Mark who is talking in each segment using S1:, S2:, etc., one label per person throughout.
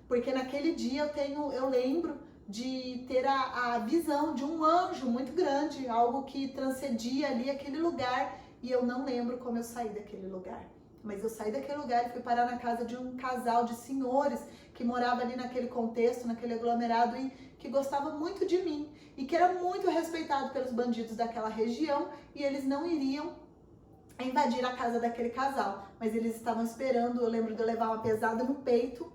S1: porque naquele dia eu lembro de ter a visão de um anjo muito grande, algo que transcendia ali aquele lugar, e eu não lembro como eu saí daquele lugar. Mas eu saí daquele lugar e fui parar na casa de um casal de senhores que morava ali naquele contexto, naquele aglomerado, e que gostava muito de mim e que era muito respeitado pelos bandidos daquela região, e eles não iriam invadir a casa daquele casal, mas eles estavam esperando. Eu lembro de eu levar uma pesada no peito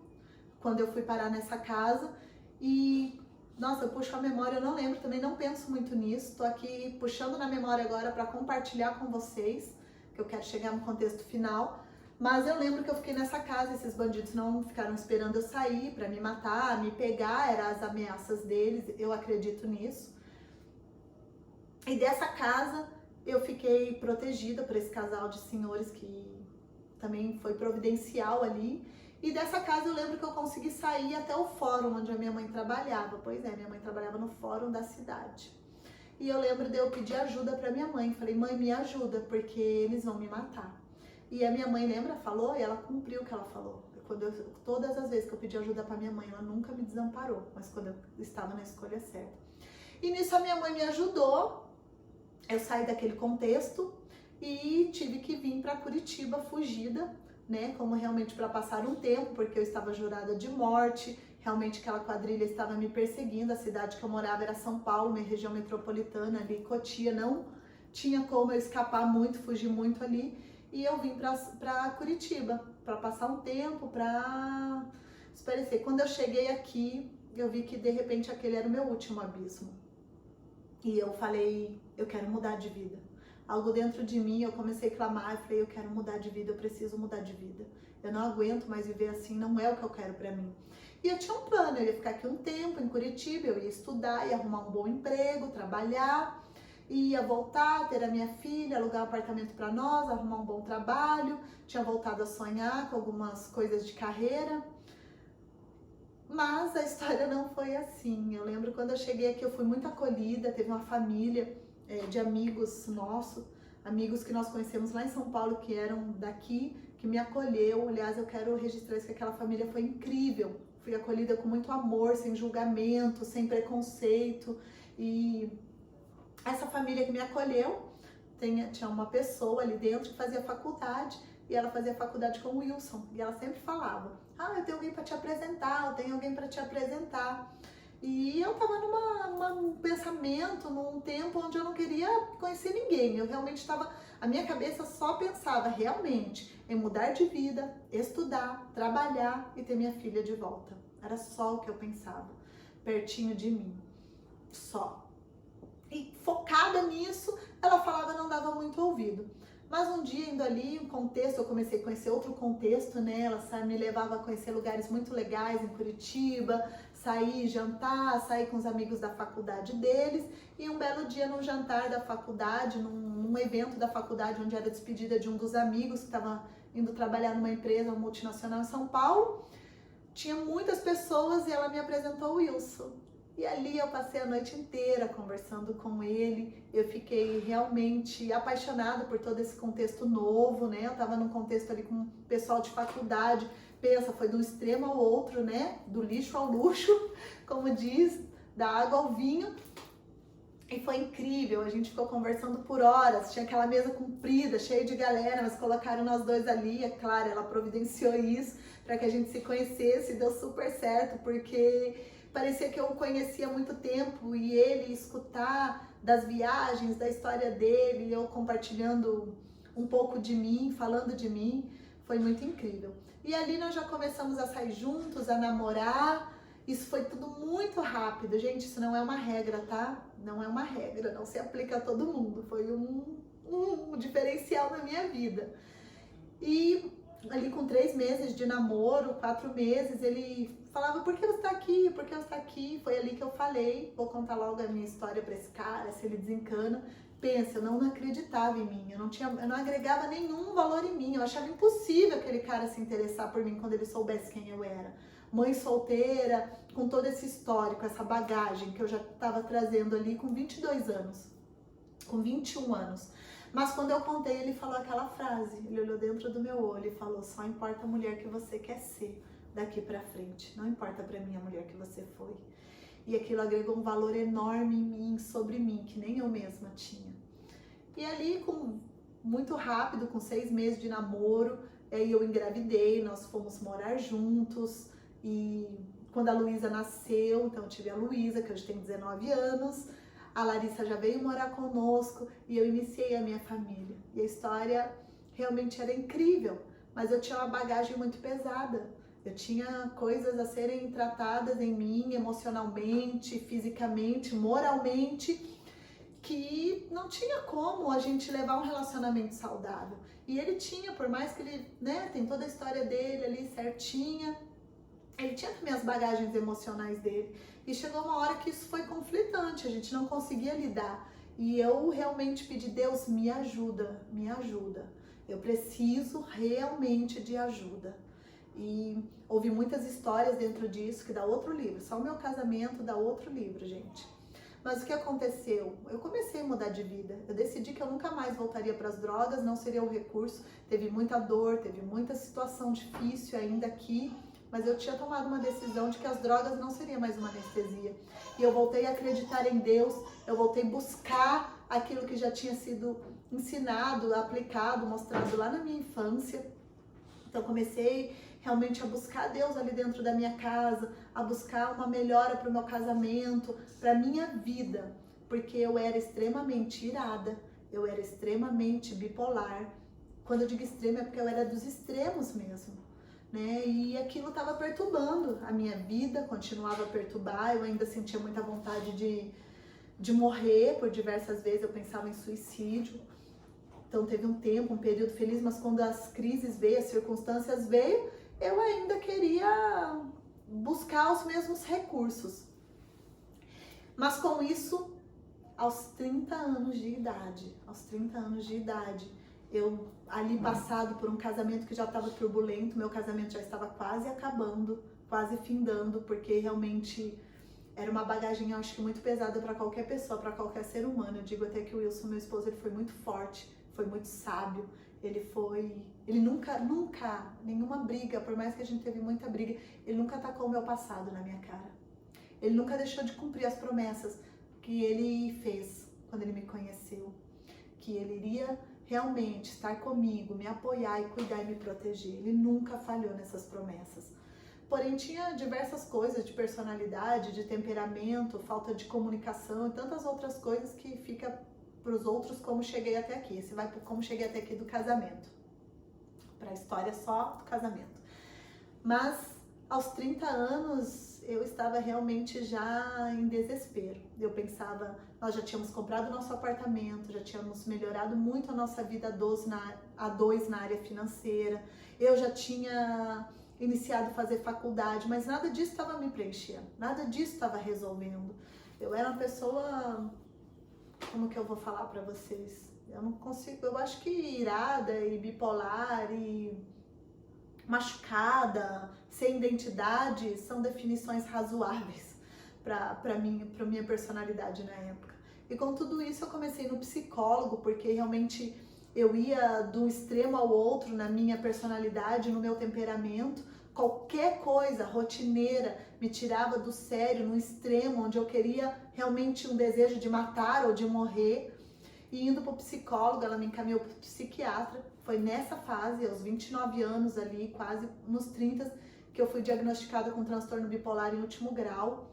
S1: quando eu fui parar nessa casa. E nossa, eu puxo a memória, eu não lembro, também não penso muito nisso. Tô aqui puxando na memória agora para compartilhar com vocês, que eu quero chegar no contexto final. Mas eu lembro que eu fiquei nessa casa, esses bandidos não ficaram esperando eu sair para me matar, me pegar, eram as ameaças deles, eu acredito nisso. E dessa casa eu fiquei protegida por esse casal de senhores que também foi providencial ali. E dessa casa eu lembro que eu consegui sair até o fórum onde a minha mãe trabalhava. Pois é, minha mãe trabalhava no fórum da cidade. E eu lembro de eu pedir ajuda para minha mãe. Falei, mãe, me ajuda, porque eles vão me matar. E a minha mãe, lembra, falou, e ela cumpriu o que ela falou. Todas as vezes que eu pedi ajuda para minha mãe, ela nunca me desamparou, mas quando eu estava na escolha certa. E nisso a minha mãe me ajudou, eu saí daquele contexto e tive que vir para Curitiba fugida, né, como realmente para passar um tempo, porque eu estava jurada de morte, realmente aquela quadrilha estava me perseguindo, a cidade que eu morava era São Paulo, minha região metropolitana ali, Cotia, não tinha como eu escapar muito, fugir muito ali, e eu vim para Curitiba, para passar um tempo, para espairecer. Quando eu cheguei aqui, eu vi que de repente aquele era o meu último abismo, e eu falei, eu quero mudar de vida. Algo dentro de mim, eu comecei a clamar, eu falei, eu quero mudar de vida, eu preciso mudar de vida. Eu não aguento mais viver assim, não é o que eu quero pra mim. E eu tinha um plano, eu ia ficar aqui um tempo em Curitiba, eu ia estudar, ia arrumar um bom emprego, trabalhar, ia voltar, ter a minha filha, alugar um apartamento pra nós, arrumar um bom trabalho, tinha voltado a sonhar com algumas coisas de carreira. Mas a história não foi assim. Eu lembro quando eu cheguei aqui, eu fui muito acolhida, teve uma família de amigos nossos, amigos que nós conhecemos lá em São Paulo, que eram daqui, que me acolheu. Aliás, eu quero registrar isso, que aquela família foi incrível. Fui acolhida com muito amor, sem julgamento, sem preconceito. E essa família que me acolheu, tinha uma pessoa ali dentro que fazia faculdade, e ela fazia faculdade com o Wilson, e ela sempre falava, eu tenho alguém para te apresentar, eu tenho alguém para te apresentar. E eu tava num pensamento, num tempo onde eu não queria conhecer ninguém. Eu realmente estava, a minha cabeça só pensava realmente em mudar de vida, estudar, trabalhar e ter minha filha de volta. Era só o que eu pensava, pertinho de mim, só. E focada nisso, ela falava, não dava muito ouvido. Mas um dia, indo ali, um contexto, eu comecei a conhecer outro contexto, né? Ela me levava a conhecer lugares muito legais em Curitiba, sair, jantar, sair com os amigos da faculdade deles. E um belo dia, num jantar da faculdade, num evento da faculdade, onde era despedida de um dos amigos que estava indo trabalhar numa empresa multinacional em São Paulo, tinha muitas pessoas e ela me apresentou o Wilson. E ali eu passei a noite inteira conversando com ele, eu fiquei realmente apaixonada por todo esse contexto novo, né? Eu tava num contexto ali com o pessoal de faculdade, pensa, foi de um extremo ao outro, né? Do lixo ao luxo, como diz, da água ao vinho. E foi incrível, a gente ficou conversando por horas, tinha aquela mesa comprida, cheia de galera, mas colocaram nós dois ali, é claro, ela providenciou isso para que a gente se conhecesse, deu super certo, porque parecia que eu o conhecia há muito tempo, e ele escutar das viagens, da história dele, eu compartilhando um pouco de mim, falando de mim, foi muito incrível. E ali nós já começamos a sair juntos, a namorar. Isso foi tudo muito rápido, gente, isso não é uma regra, tá? Não é uma regra, não se aplica a todo mundo, foi um diferencial na minha vida. E ali com 3 meses de namoro, 4 meses, ele falava, por que você tá aqui? Por que você tá aqui? Foi ali que eu falei, vou contar logo a minha história pra esse cara, se ele desencana. Pensa, eu não acreditava em mim, eu não agregava nenhum valor em mim, eu achava impossível aquele cara se interessar por mim quando ele soubesse quem eu era. Mãe solteira, com todo esse histórico, essa bagagem que eu já estava trazendo ali com 22 anos, com 21 anos. Mas quando eu contei, ele falou aquela frase, ele olhou dentro do meu olho e falou, só importa a mulher que você quer ser. daqui pra frente. Não importa pra mim a mulher que você foi. E aquilo agregou um valor enorme em mim, sobre mim, que nem eu mesma tinha. E ali, muito rápido, com 6 meses de namoro, eu engravidei, nós fomos morar juntos. E quando a Luísa nasceu, então eu tive a Luísa, que hoje tem 19 anos, a Larissa já veio morar conosco e eu iniciei a minha família. E a história realmente era incrível, mas eu tinha uma bagagem muito pesada. Eu tinha coisas a serem tratadas em mim, emocionalmente, fisicamente, moralmente, que não tinha como a gente levar um relacionamento saudável. E ele tinha, por mais que ele, tem toda a história dele ali certinha, ele tinha também as bagagens emocionais dele. E chegou uma hora que isso foi conflitante, a gente não conseguia lidar. E eu realmente pedi, Deus, me ajuda, me ajuda. Eu preciso realmente de ajuda. E houve muitas histórias dentro disso, que dá outro livro. Só o meu casamento dá outro livro, gente. Mas o que aconteceu? Eu comecei a mudar de vida. Eu decidi que eu nunca mais voltaria para as drogas, não seria o recurso. Teve muita dor, teve muita situação difícil ainda aqui. Mas eu tinha tomado uma decisão de que as drogas não seriam mais uma anestesia. E eu voltei a acreditar em Deus, eu voltei a buscar aquilo que já tinha sido ensinado, aplicado, mostrado lá na minha infância. Então comecei realmente a buscar Deus ali dentro da minha casa, a buscar uma melhora para o meu casamento, para a minha vida. Porque eu era extremamente irada, eu era extremamente bipolar. Quando eu digo extremo é porque eu era dos extremos mesmo. E aquilo estava perturbando a minha vida, continuava a perturbar, eu ainda sentia muita vontade de morrer, por diversas vezes eu pensava em suicídio. Então teve um tempo, um período feliz, mas quando as crises veio, as circunstâncias veio, eu ainda queria buscar os mesmos recursos. Mas com isso, aos 30 anos de idade, eu ali passado por um casamento que já estava turbulento, meu casamento já estava quase acabando, quase findando, porque realmente era uma bagagem, eu acho que muito pesada para qualquer pessoa, para qualquer ser humano. Eu digo até que o Wilson, meu esposo, ele foi muito forte, foi muito sábio, ele nunca, nenhuma briga, por mais que a gente teve muita briga, ele nunca atacou o meu passado na minha cara. Ele nunca deixou de cumprir as promessas que ele fez quando ele me conheceu, que ele iria realmente estar comigo, me apoiar e cuidar e me proteger. Ele nunca falhou nessas promessas. Porém, tinha diversas coisas de personalidade, de temperamento, falta de comunicação e tantas outras coisas que fica para os outros como cheguei até aqui. Esse vai para como cheguei até aqui do casamento. Para a história só do casamento. Mas aos 30 anos eu estava realmente já em desespero. Eu pensava, nós já tínhamos comprado nosso apartamento, já tínhamos melhorado muito a nossa vida a dois na área financeira. Eu já tinha iniciado a fazer faculdade, mas nada disso estava me preenchendo, nada disso estava resolvendo. Eu era uma pessoa, como que eu vou falar para vocês? Eu não consigo, eu acho que irada e bipolar e machucada, sem identidade, são definições razoáveis para minha personalidade na época. E com tudo isso eu comecei no psicólogo, porque realmente eu ia do extremo ao outro na minha personalidade, no meu temperamento. Qualquer coisa rotineira me tirava do sério, no extremo, onde eu queria realmente um desejo de matar ou de morrer. E indo para o psicólogo, ela me encaminhou para o psiquiatra. Foi nessa fase, aos 29 anos ali, quase nos 30, que eu fui diagnosticada com transtorno bipolar em último grau,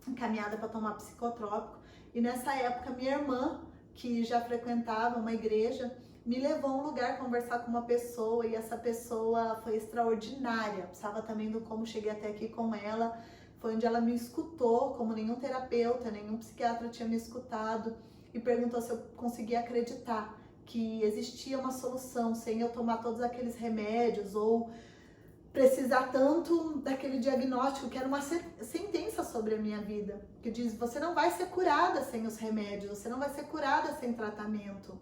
S1: encaminhada para tomar psicotrópico. E nessa época, minha irmã, que já frequentava uma igreja, me levou a um lugar conversar com uma pessoa, e essa pessoa foi extraordinária. Precisava também do como cheguei até aqui com ela. Foi onde ela me escutou, como nenhum terapeuta, nenhum psiquiatra tinha me escutado, e perguntou se eu conseguia acreditar que existia uma solução sem eu tomar todos aqueles remédios ou precisar tanto daquele diagnóstico, que era uma sentença sobre a minha vida, que diz: você não vai ser curada sem os remédios, você não vai ser curada sem tratamento.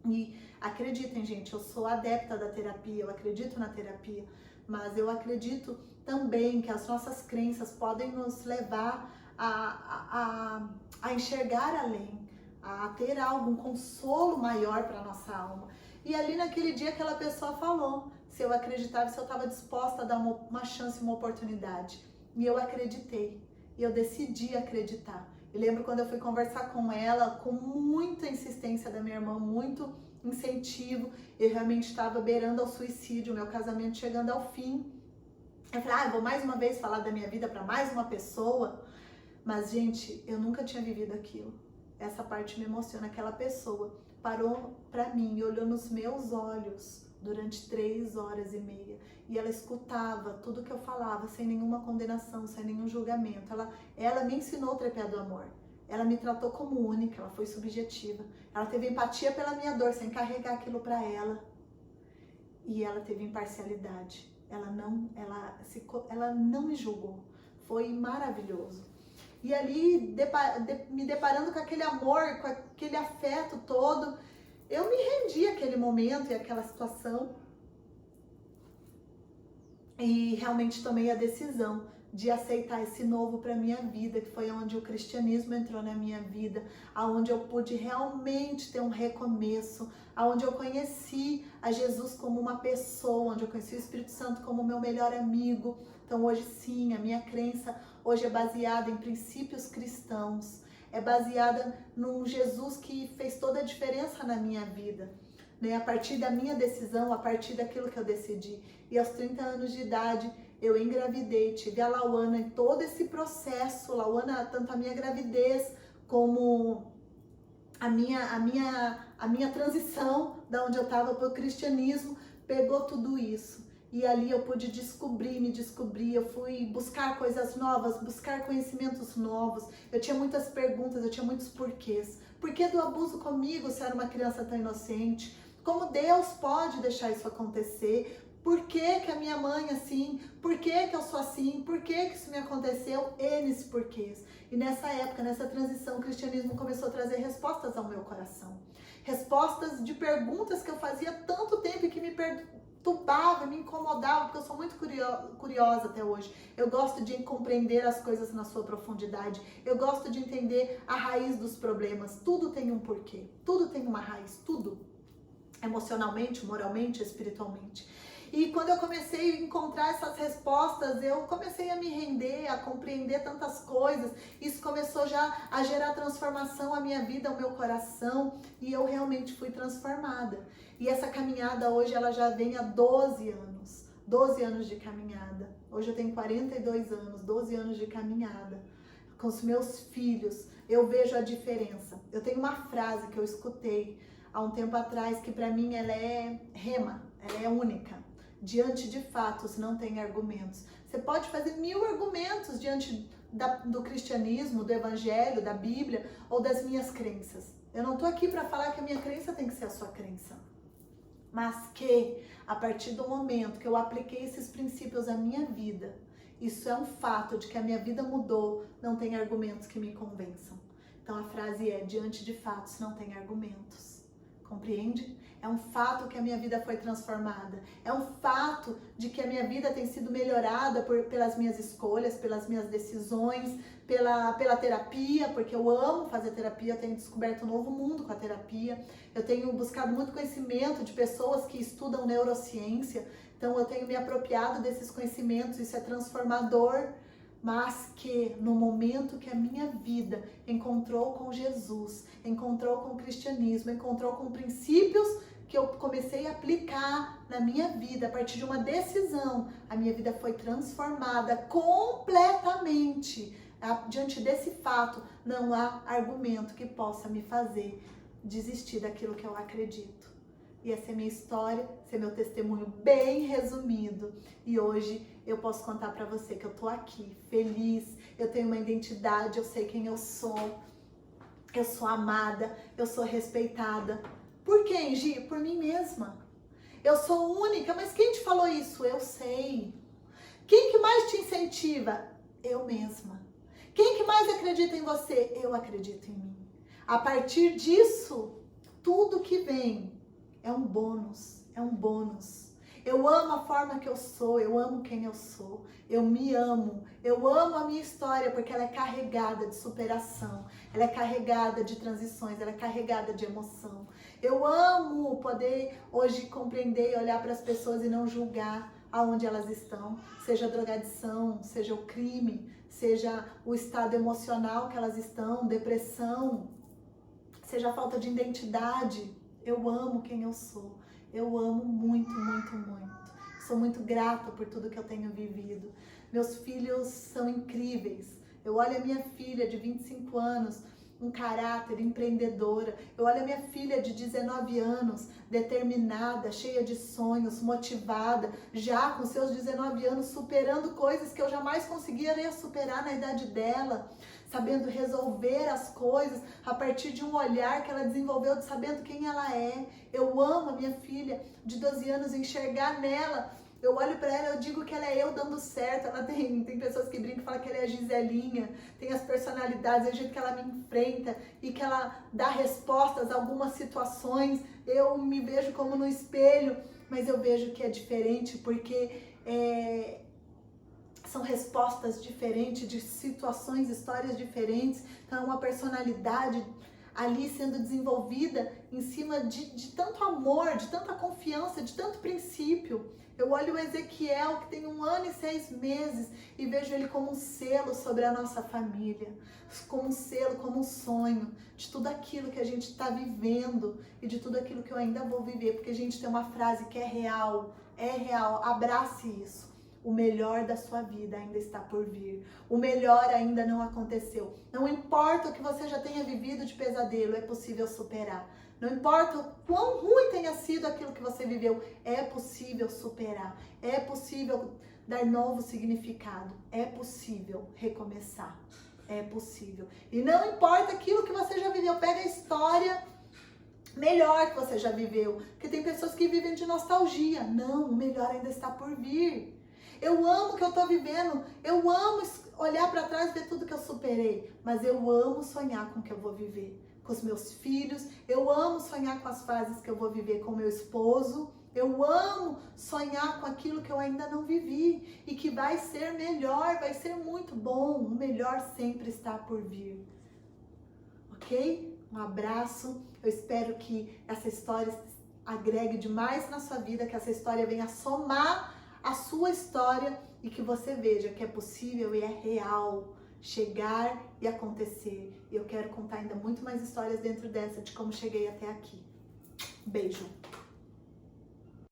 S1: E acreditem, gente, eu sou adepta da terapia, eu acredito na terapia, mas eu acredito também que as nossas crenças podem nos levar a enxergar além, a ter algo, um consolo maior para nossa alma. E ali naquele dia aquela pessoa falou: se eu acreditava, se eu estava disposta a dar uma chance, uma oportunidade. E eu acreditei, e eu decidi acreditar. Eu lembro quando eu fui conversar com ela, com muita insistência da minha irmã, muito incentivo, eu realmente estava beirando ao suicídio, meu casamento chegando ao fim. Eu falei, eu vou mais uma vez falar da minha vida para mais uma pessoa. Mas, gente, eu nunca tinha vivido aquilo. Essa parte me emociona. Aquela pessoa parou pra mim e olhou nos meus olhos durante 3 horas e meia. E ela escutava tudo que eu falava, sem nenhuma condenação, sem nenhum julgamento. Ela me ensinou o tripé do amor. Ela me tratou como única, ela foi subjetiva. Ela teve empatia pela minha dor, sem carregar aquilo pra ela. E ela teve imparcialidade. Ela não me julgou. Foi maravilhoso. E ali, me deparando com aquele amor, com aquele afeto todo, eu me rendi àquele momento e àquela situação. E realmente tomei a decisão de aceitar esse novo para minha vida, que foi onde o cristianismo entrou na minha vida, aonde eu pude realmente ter um recomeço, aonde eu conheci a Jesus como uma pessoa, onde eu conheci o Espírito Santo como meu melhor amigo. Então hoje sim, a minha crença hoje é baseada em princípios cristãos, é baseada num Jesus que fez toda a diferença na minha vida, né? A partir da minha decisão, a partir daquilo que eu decidi. E aos 30 anos de idade, eu engravidei, tive a Lauana em todo esse processo. Lauana, tanto a minha gravidez como a minha transição da onde eu estava para o cristianismo, pegou tudo isso. E ali eu pude me descobrir, eu fui buscar coisas novas, buscar conhecimentos novos. Eu tinha muitas perguntas, eu tinha muitos porquês. Por que do abuso comigo se eu era uma criança tão inocente? Como Deus pode deixar isso acontecer? Por que que a minha mãe assim? Por que que eu sou assim? Por que que isso me aconteceu? N porquês. E nessa época, nessa transição, o cristianismo começou a trazer respostas ao meu coração. Respostas de perguntas que eu fazia há tanto tempo e que me perturbava, me incomodava, porque eu sou muito curiosa até hoje. Eu gosto de compreender as coisas na sua profundidade. Eu gosto de entender a raiz dos problemas. Tudo tem um porquê. Tudo tem uma raiz. Tudo. Emocionalmente, moralmente, espiritualmente. E quando eu comecei a encontrar essas respostas, eu comecei a me render, a compreender tantas coisas. Isso começou já a gerar transformação à minha vida, ao meu coração, e eu realmente fui transformada. E essa caminhada hoje, ela já vem há 12 anos. 12 anos de caminhada. Hoje eu tenho 42 anos, 12 anos de caminhada. Com os meus filhos, eu vejo a diferença. Eu tenho uma frase que eu escutei há um tempo atrás, que para mim ela é rema, ela é única. Diante de fatos não tem argumentos. Você pode fazer 1000 argumentos diante do cristianismo, do evangelho, da Bíblia ou das minhas crenças. Eu não estou aqui para falar que a minha crença tem que ser a sua crença. Mas que, a partir do momento que eu apliquei esses princípios à minha vida, isso é um fato de que a minha vida mudou, não tem argumentos que me convençam. Então a frase é, diante de fatos não tem argumentos. Compreende? É um fato que a minha vida foi transformada. É um fato de que a minha vida tem sido melhorada pelas minhas escolhas, pelas minhas decisões, pela terapia, porque eu amo fazer terapia, eu tenho descoberto um novo mundo com a terapia. Eu tenho buscado muito conhecimento de pessoas que estudam neurociência, então eu tenho me apropriado desses conhecimentos, isso é transformador. Mas que no momento que a minha vida encontrou com Jesus, encontrou com o cristianismo, encontrou com princípios que eu comecei a aplicar na minha vida, a partir de uma decisão, a minha vida foi transformada completamente. Diante desse fato, não há argumento que possa me fazer desistir daquilo que eu acredito. E essa é a minha história, esse é meu testemunho bem resumido. E hoje eu posso contar pra você que eu tô aqui, feliz, eu tenho uma identidade, eu sei quem eu sou amada, eu sou respeitada. Por quem, Gi? Por mim mesma. Eu sou única, mas quem te falou isso? Eu sei. Quem que mais te incentiva? Eu mesma. Quem que mais acredita em você? Eu acredito em mim. A partir disso, tudo que vem é um bônus, é um bônus. Eu amo a forma que eu sou, eu amo quem eu sou, eu me amo, eu amo a minha história porque ela é carregada de superação, ela é carregada de transições, ela é carregada de emoção. Eu amo poder hoje compreender e olhar para as pessoas e não julgar aonde elas estão, seja a drogadição, seja o crime, seja o estado emocional que elas estão, depressão, seja a falta de identidade. Eu amo quem eu sou. Eu amo muito, muito, muito. Sou muito grata por tudo que eu tenho vivido. Meus filhos são incríveis. Eu olho a minha filha de 25 anos, um caráter, empreendedora. Eu olho a minha filha de 19 anos, determinada, cheia de sonhos, motivada, já com seus 19 anos superando coisas que eu jamais conseguiria superar na idade dela, sabendo resolver as coisas a partir de um olhar que ela desenvolveu, de sabendo quem ela é. Eu amo a minha filha de 12 anos, enxergar nela. Eu olho pra ela, eu digo que ela é eu dando certo. Ela tem pessoas que brincam e falam que ela é a Giselinha, tem as personalidades, é o jeito que ela me enfrenta e que ela dá respostas a algumas situações. Eu me vejo como no espelho, mas eu vejo que é diferente porque são respostas diferentes, de situações, histórias diferentes. Então é uma personalidade ali sendo desenvolvida em cima de tanto amor, de tanta confiança, de tanto princípio. Eu olho o Ezequiel, que tem 1 ano e 6 meses, e vejo ele como um selo sobre a nossa família, como um selo, como um sonho, de tudo aquilo que a gente está vivendo e de tudo aquilo que eu ainda vou viver, porque a gente tem uma frase que é real, abrace isso. O melhor da sua vida ainda está por vir. O melhor ainda não aconteceu. Não importa o que você já tenha vivido de pesadelo, é possível superar. Não importa o quão ruim tenha sido aquilo que você viveu, é possível superar. É possível dar novo significado. É possível recomeçar. É possível. E não importa aquilo que você já viveu, pega a história melhor que você já viveu. Porque tem pessoas que vivem de nostalgia. Não, o melhor ainda está por vir. Eu amo o que eu tô vivendo, eu amo olhar para trás e ver tudo que eu superei, mas eu amo sonhar com o que eu vou viver, com os meus filhos, eu amo sonhar com as fases que eu vou viver com meu esposo, eu amo sonhar com aquilo que eu ainda não vivi e que vai ser melhor, vai ser muito bom, o melhor sempre está por vir, ok? Um abraço, eu espero que essa história agregue demais na sua vida, que essa história venha somar a sua história e que você veja que é possível e é real chegar e acontecer. E eu quero contar ainda muito mais histórias dentro dessa de como cheguei até aqui. Beijo!